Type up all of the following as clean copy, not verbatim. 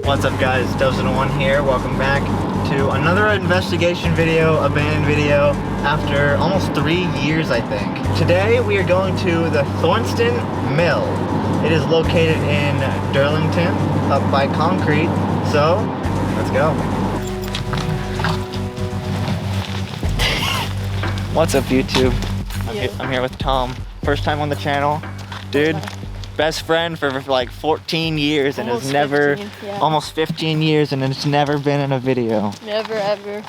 What's up guys, Dozen1 here. Welcome back to another investigation video, abandoned video, after almost 3 years I think. Today we are going to the Fortson Mill. It is located in Darlington, up by Concrete, so let's go. What's up YouTube? I'm here with Tom. First time on the channel. Dude, best friend for like 14 years and has never, 15, yeah. almost 15 years and it's never been in a video. Never ever.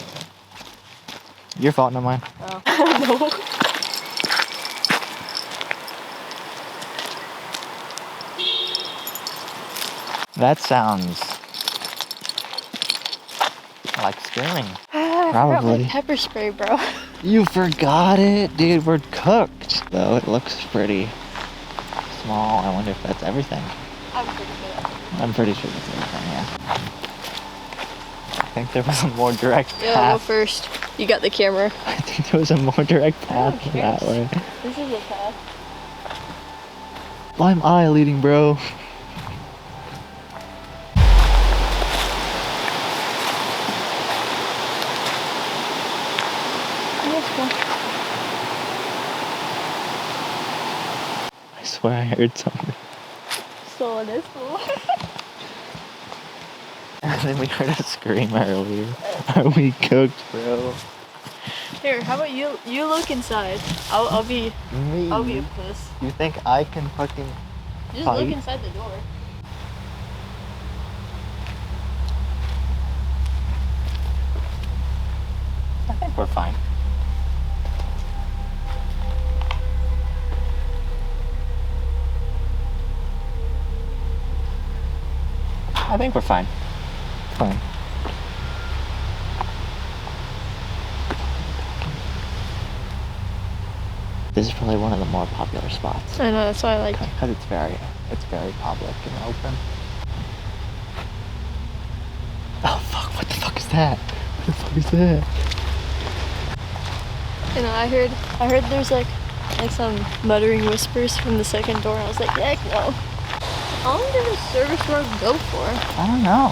Your fault, not mine. Oh. No. That sounds like screaming. I forgot my pepper spray, bro. You forgot it? Dude, we're cooked. Though it looks pretty small. I wonder if that's everything. I'm pretty sure that's everything, yeah. I think there was a more direct path. Yeah, go first. You got the camera. I think there was a more direct path that way. This is a path. Why am I leading, bro? I swear I heard something. So this one. And then we heard a scream earlier. Are we cooked, bro? Here, how about you look inside. I'll be Me? I'll be a puss. You think I can fucking Just fight? look inside the door. I think we're fine. I think we're fine. Fine. This is probably one of the more popular spots. I know, that's why I like it. Because it's very public and open. Oh fuck, what the fuck is that? What the fuck is that? You know, I heard there's like some muttering whispers from the second door, and I was like, heck no. How long did this service road go for? I don't know.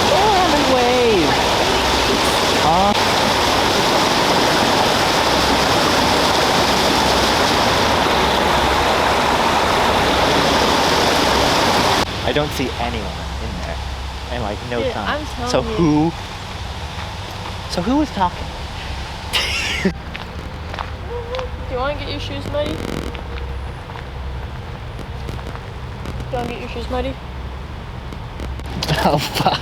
Go around and wave. Huh? I don't see anyone in there, and like no Dude, time. I'm telling So you. who was talking? Do you want to get your shoes muddy? Do you want to get your shoes muddy? Oh fuck!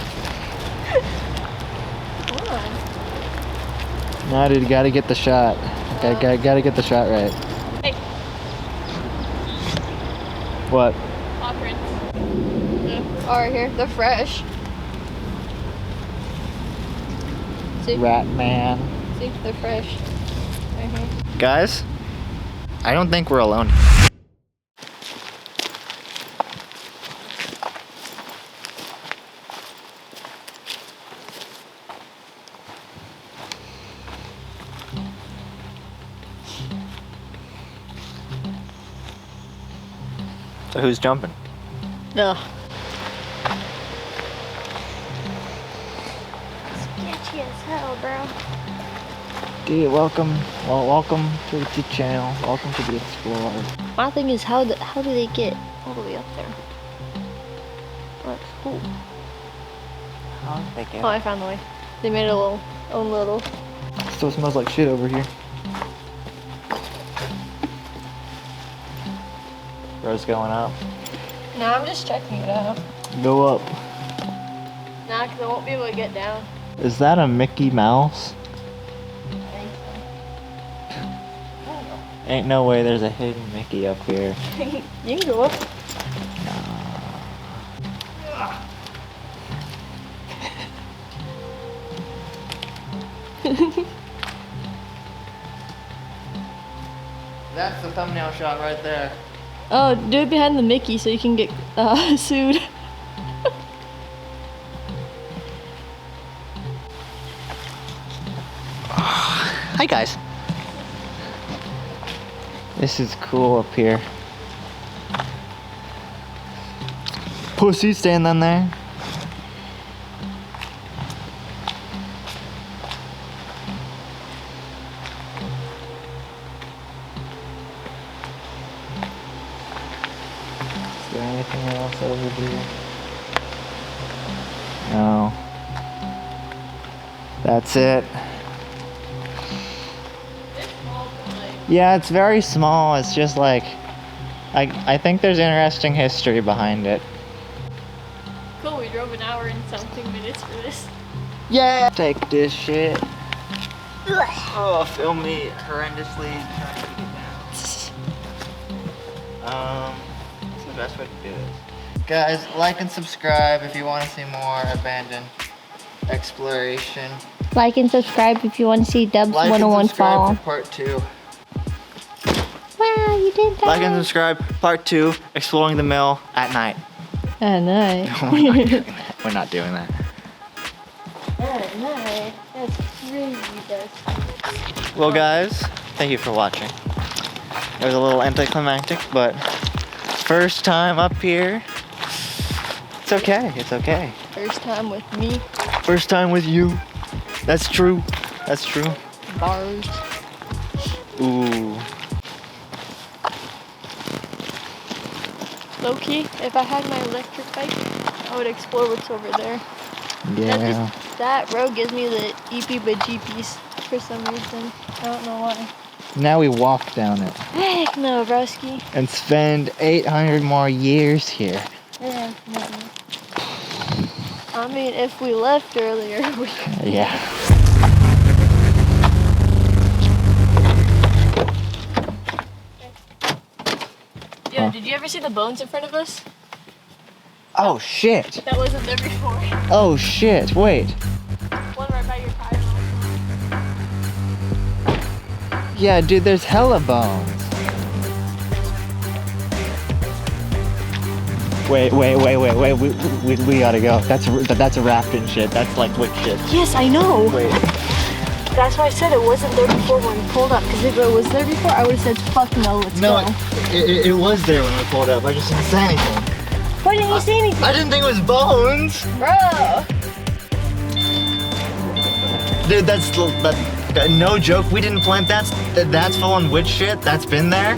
Come on. No, dude, gotta get the shot. Gotta get the shot right. Hey. What? Paw prints. Oh, right here. They're fresh. See? Rat man. See? They're fresh. Right here. Guys, I don't think we're alone. So who's jumping? No. Sketchy as hell, bro. Dude, welcome to the channel. Welcome to the Explorer. My thing is, how do they get all the way up there? That's cool. How did they get? Oh, I found the way. They made a own little. Still smells like shit over here. Bro's going up. No, I'm just checking it out. Go up. Nah, because I won't be able to get down. Is that a Mickey Mouse? I think so. Ain't no way there's a hidden Mickey up here. You can go up. That's the thumbnail shot right there. Oh, do it behind the Mickey so you can get sued. Hi guys. This is cool up here. Pussy standing there. Is there anything else over here? No. That's it. Yeah, it's very small. It's just like, I think there's interesting history behind it. Cool, we drove an hour and something minutes for this. Yeah! Take this shit. Oh, feel me horrendously trying to get down. What's the best way to do this? Guys, like and subscribe if you want to see more abandoned exploration. Like and subscribe if you want to see Dubs Like and 101 subscribe fall. for part 2. Wow, you did that. Like and subscribe, part 2, exploring the mill at night. At night. We're not doing that. At night. That's crazy, that's. Well guys, thank you for watching. It was a little anticlimactic, but first time up here. It's okay, it's okay. First time with me. First time with you. That's true. That's true. Bars. Ooh. Low-key, if I had my electric bike, I would explore what's over there. Yeah. That road gives me the eepy-bajeepies for some reason. I don't know why. Now we walk down it. Heck no, broski. And spend 800 more years here. Heck no. I mean, if we left earlier, we could. Yeah. Yo, did you ever see the bones in front of us? Oh shit. That wasn't there before. Oh shit. Wait. One right by your tire. Yeah, dude, there's hella bones. Wait. We gotta go. That's a raft and shit. That's like wick shit. Yes, I know. Wait. That's why I said it wasn't there before when we pulled up. Because if it was there before, I would have said, fuck no, let's No, go. it was there when we pulled up. I just didn't say anything. Why didn't you say anything? I didn't think it was bones. Bro. Dude, that's no joke. We didn't plant that. That's full on witch shit. That's been there.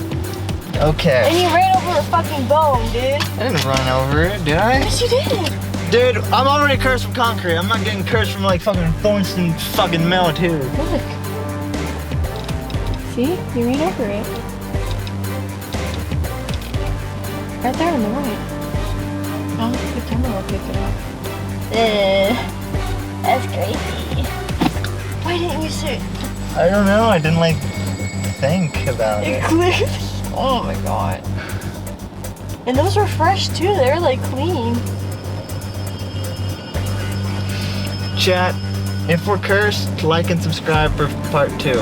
Okay. And you ran over a fucking bone, dude. I didn't run over it, did I? Yes, you did. Dude, I'm already cursed from concrete. I'm not getting cursed from like fucking Fortson fucking Mill too. Look. See? You ran over it. Right there on the right. I don't think the camera will pick it up. That's crazy. Why didn't you say it? I don't know. I didn't like think about it. Clearly. Oh my god. And those were fresh too. They were like clean. Chat, if we're cursed, like and subscribe for part 2.